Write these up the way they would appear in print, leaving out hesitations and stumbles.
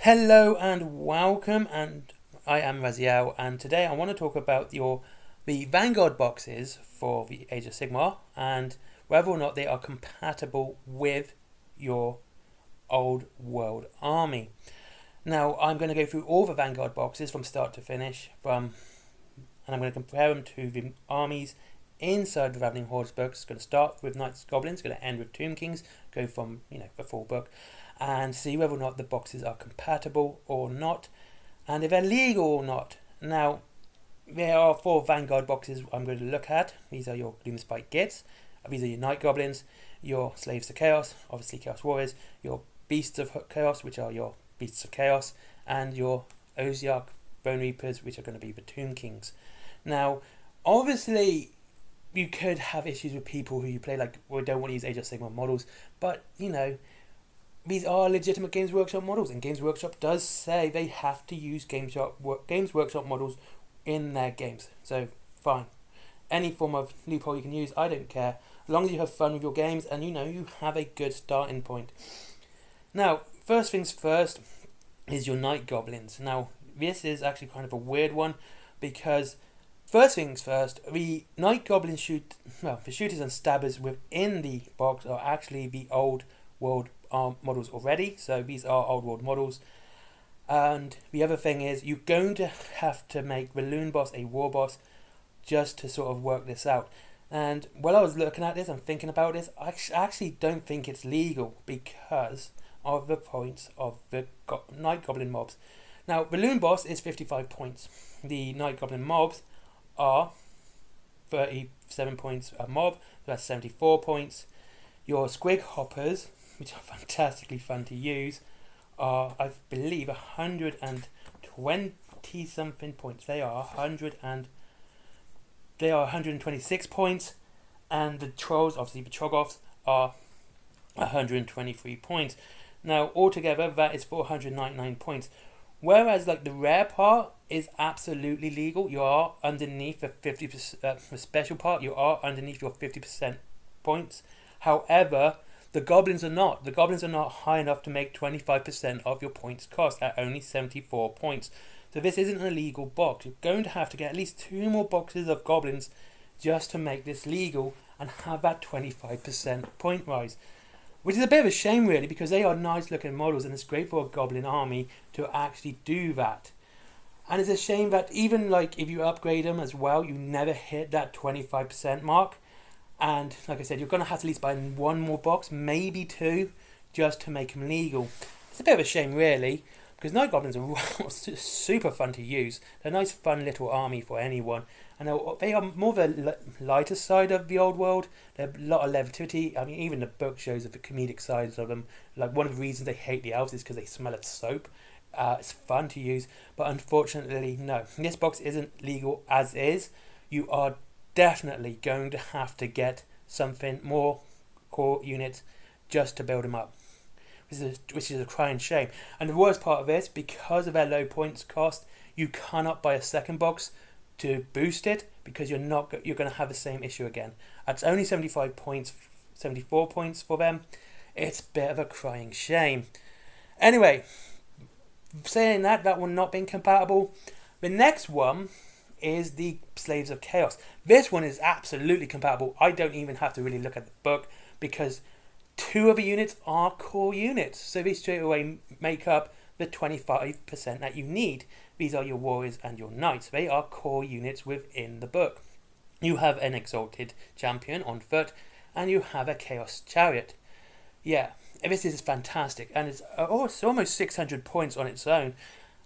Hello and welcome, and I am Raziel, and today I want to talk about the Vanguard boxes for the Age of Sigmar and whether or not they are compatible with your old world army. Now I'm going to go through all the Vanguard boxes from start to finish, and I'm going to compare them to the armies inside the Ravening Hordes books. It's going to start with Knights Goblins, going to end with Tomb Kings, go from the full book, and see whether or not the boxes are compatible or not, and if they're legal or not. Now, there are 4 Vanguard boxes I'm going to look at. These are your Gloomspite Gits, these are your Night Goblins, your Slaves to Chaos, obviously Chaos Warriors, your Beasts of Chaos, which are your Beasts of Chaos, and your Osiarch Bone Reapers, which are going to be the Tomb Kings. Now, obviously, you could have issues with people who you play don't want to use Age of Sigmar models, but these are legitimate Games Workshop models, and Games Workshop does say they have to use Games Workshop models in their games. So, fine. Any form of loophole you can use, I don't care. As long as you have fun with your games and you have a good starting point. Now, first things first is your Night Goblins. Now, this is actually kind of a weird one because, first things first, the Night Goblins the shooters and stabbers within the box are actually the old world models already, so these are old world models. And the other thing is, you're going to have to make the Loon Boss a War Boss just to sort of work this out. And while I was looking at this and thinking about this, I actually don't think it's legal because of the points of the Night Goblin mobs. Now, the Loon Boss is 55 points. The Night Goblin mobs are 37 points a mob, so that's 74 points. Your Squig Hoppers, which are fantastically fun to use, are, I believe, 120 something points. They are 126 points, and the Trolls, obviously the Troggoths, are 123 points. Now altogether that is 499 points. Whereas the rare part is absolutely legal. You are underneath the 50%, the special part, you are underneath your 50% points. However, the Goblins are not. The Goblins are not high enough to make 25% of your points cost at only 74 points. So this isn't a legal box. You're going to have to get at least 2 more boxes of Goblins just to make this legal and have that 25% point rise. Which is a bit of a shame really, because they are nice looking models and it's great for a Goblin army to actually do that. And it's a shame that even if you upgrade them as well, you never hit that 25% mark. And like I said, you're going to have to at least buy 1 more box, maybe 2, just to make them legal. It's a bit of a shame really, because Night Goblins are super fun to use. They're a nice fun little army for anyone. And they are more the lighter side of the old world. They're a lot of levity. I mean, even the book shows the comedic sides of them. One of the reasons they hate the elves is because they smell of soap. It's fun to use, but unfortunately, no. This box isn't legal as is. You are definitely going to have to get something more core units just to build them up, which is a crying shame. And the worst part of this, because of their low points cost, you cannot buy a second box to boost it, because you're going to have the same issue again. It's only 75 points, 74 points for them. It's a bit of a crying shame. Anyway, saying that one not being compatible, the next one is the Slaves of Chaos. This one is absolutely compatible. I don't even have to really look at the book, because 2 of the units are core units, so they straight away make up the 25% that you need. These are your Warriors and your Knights. They are core units within the book. You have an Exalted Champion on foot, and you have a Chaos Chariot. Yeah, this is fantastic, and it's almost 600 points on its own,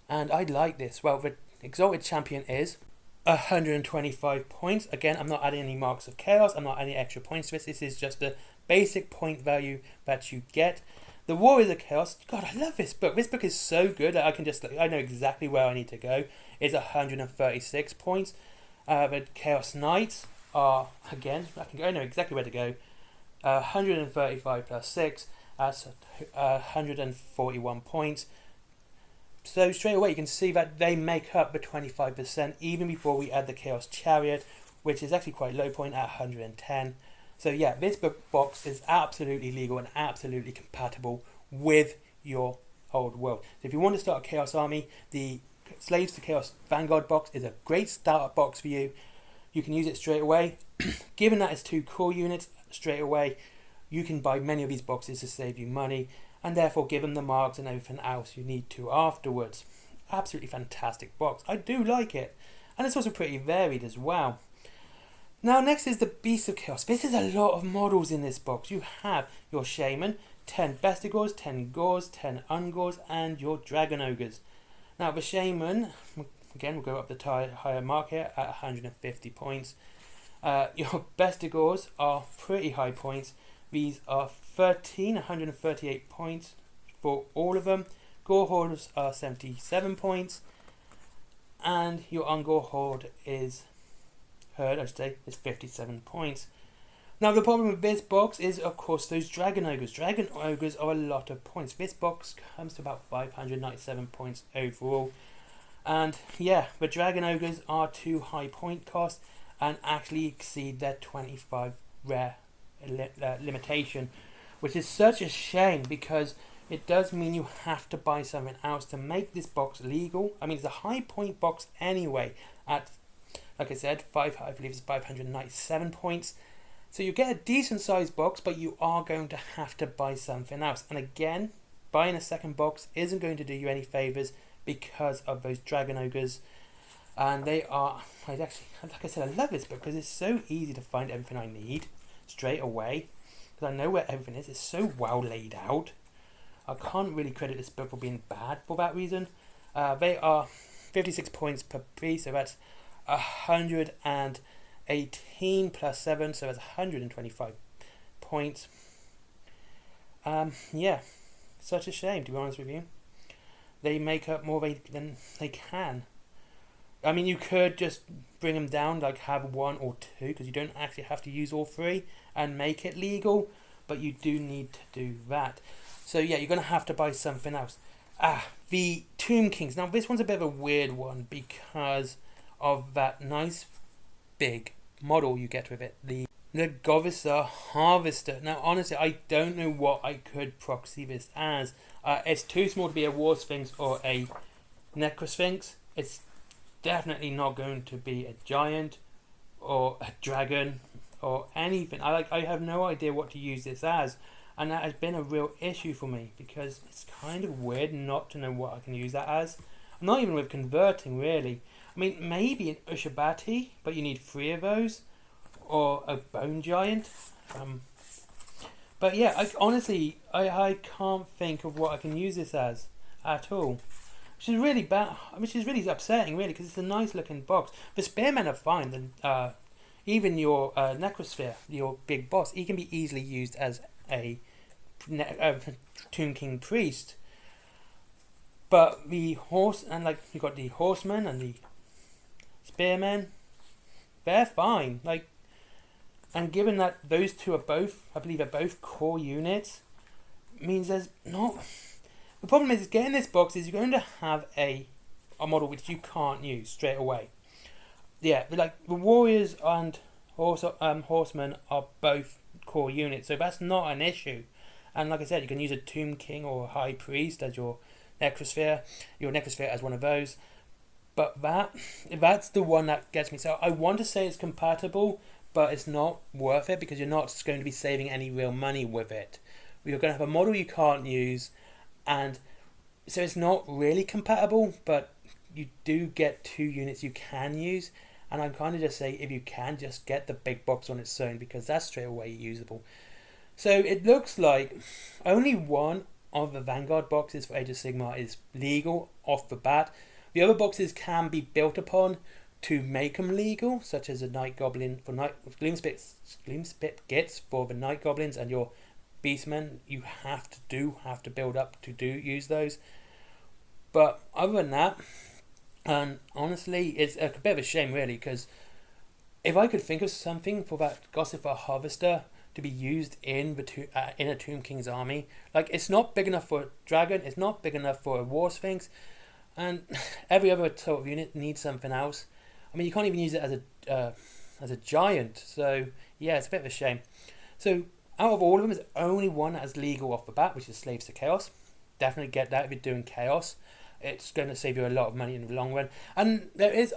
and I like this. Well, the Exalted Champion is 125 points. Again, I'm not adding any marks of chaos. I'm not adding extra points to this. This is just the basic point value that you get. The Warriors of Chaos. God, I love this book. This book is so good that I know exactly where I need to go. It's 136 points. The Chaos Knights are, again, I know exactly where to go. 135 plus 6. That's 141 points. So straight away you can see that they make up the 25% even before we add the Chaos Chariot, which is actually quite low point at 110. So yeah, this box is absolutely legal and absolutely compatible with your old world. So if you want to start a Chaos army, the Slaves to Chaos Vanguard box is a great starter box for you. You can use it straight away. Given that it's 2 core units straight away, you can buy many of these boxes to save you money, and therefore give them the marks and everything else you need to afterwards. Absolutely fantastic box. I do like it. And it's also pretty varied as well. Now next is the Beast of Chaos. This is a lot of models in this box. You have your Shaman, 10 Bestigors, 10 Gors, 10 Ungors, and your Dragon Ogres. Now the Shaman, again we'll go up the higher mark here at 150 points. Your Bestigors are pretty high points. These are 138 points for all of them. Gore Hordes are 77 points. And your Ungor Horde is 57 points. Now the problem with this box is of course those Dragon Ogres. Dragon Ogres are a lot of points. This box comes to about 597 points overall. And yeah, the Dragon Ogres are too high point cost and actually exceed their 25 rare limitation, which is such a shame because it does mean you have to buy something else to make this box legal. I mean, it's a high point box anyway at, like I said, I believe it's 597 points. So you get a decent sized box, but you are going to have to buy something else. And again, buying a second box isn't going to do you any favours because of those Dragon Ogres. And they are, like I said, I love this book because it's so easy to find everything I need straight away. Because I know where everything is. It's so well laid out. I can't really credit this book for being bad for that reason. They are 56 points per piece, so that's 118 plus 7, so that's 125 points. Yeah, such a shame, to be honest with you. They make up more than they can. I mean, you could just bring them down, like have 1 or 2, because you don't actually have to use all 3 and make it legal, but you do need to do that. So yeah, you're going to have to buy something else. The Tomb Kings. Now this one's a bit of a weird one because of that nice big model you get with it. The Govissa Harvester. Now honestly, I don't know what I could proxy this as. It's too small to be a War Sphinx or a Necrosphinx. It's definitely not going to be a giant or a dragon or anything. I have no idea what to use this as. And that has been a real issue for me because it's kind of weird not to know what I can use that as. I'm not even with converting really. I mean, maybe an Ushabati, but you need 3 of those. Or a Bone Giant. But yeah, I can't think of what I can use this as at all. Which is really bad, which is really upsetting really because it's a nice looking box. The Spearmen are fine. Even your Necrosphere, your big boss, he can be easily used as a Tomb King priest, but the horse and like you got the horsemen and the spearmen, they're fine. Like, and given that those 2 are both, I believe, are both core units, means there's not. The problem is getting this box is you're going to have a model which you can't use straight away. Yeah, like the warriors and horsemen are both core units, so that's not an issue. And like I said, you can use a Tomb King or a High Priest as your Necrosphere as one of those. But that's the one that gets me. So I want to say it's compatible, but it's not worth it because you're not going to be saving any real money with it. You're going to have a model you can't use, and so it's not really compatible, but you do get 2 units you can use. And I'm kind of just saying, if you can, just get the big box on its own because that's straight away usable. So it looks like only one of the Vanguard boxes for Age of Sigmar is legal off the bat. The other boxes can be built upon to make them legal, such as a Night Goblin for Gloomspit Gits for the Night Goblins and your Beastmen. You have to build up to use those. But other than that, and honestly, it's a bit of a shame really because if I could think of something for that Gossipher Harvester to be used in a Tomb King's army, like it's not big enough for a dragon, it's not big enough for a War Sphinx, and every other sort of unit needs something else. I mean, you can't even use it as a giant, so yeah, it's a bit of a shame. So out of all of them, there's only one that is legal off the bat, which is Slaves to Chaos. definitely get that if you're doing chaos. It's going to save you a lot of money in the long run. And there is,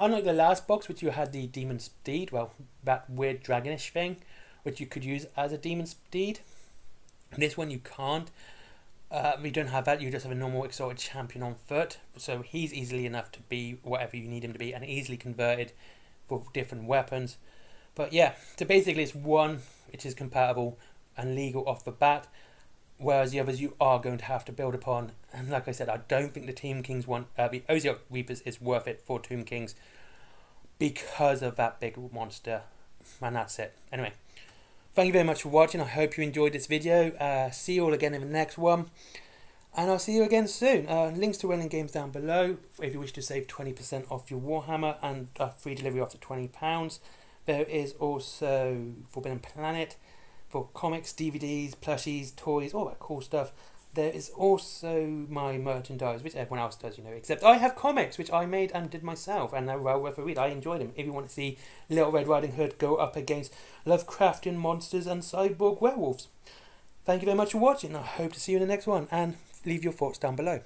unlike the last box, which you had the demon steed, well, that weird dragonish thing, which you could use as a demon steed. This one you can't. You don't have that. You just have a normal exalted champion on foot, so he's easily enough to be whatever you need him to be, and easily converted for different weapons. But yeah, so basically it's one which is compatible and legal off the bat, whereas the others you are going to have to build upon. And like I said, I don't think the Tomb Kings one, the Ozark Reapers is worth it for Tomb Kings because of that big monster. And that's it. Anyway, thank you very much for watching. I hope you enjoyed this video. See you all again in the next one. And I'll see you again soon. Links to winning games down below if you wish to save 20% off your Warhammer, and free delivery up to £20. There is also Forbidden Planet for comics, DVDs, plushies, toys, all that cool stuff. There is also my merchandise, which everyone else does, except I have comics, which I made and did myself, and they're well worth a read. I enjoyed them. If you want to see Little Red Riding Hood go up against Lovecraftian monsters and cyborg werewolves. Thank you very much for watching. I hope to see you in the next one, and leave your thoughts down below.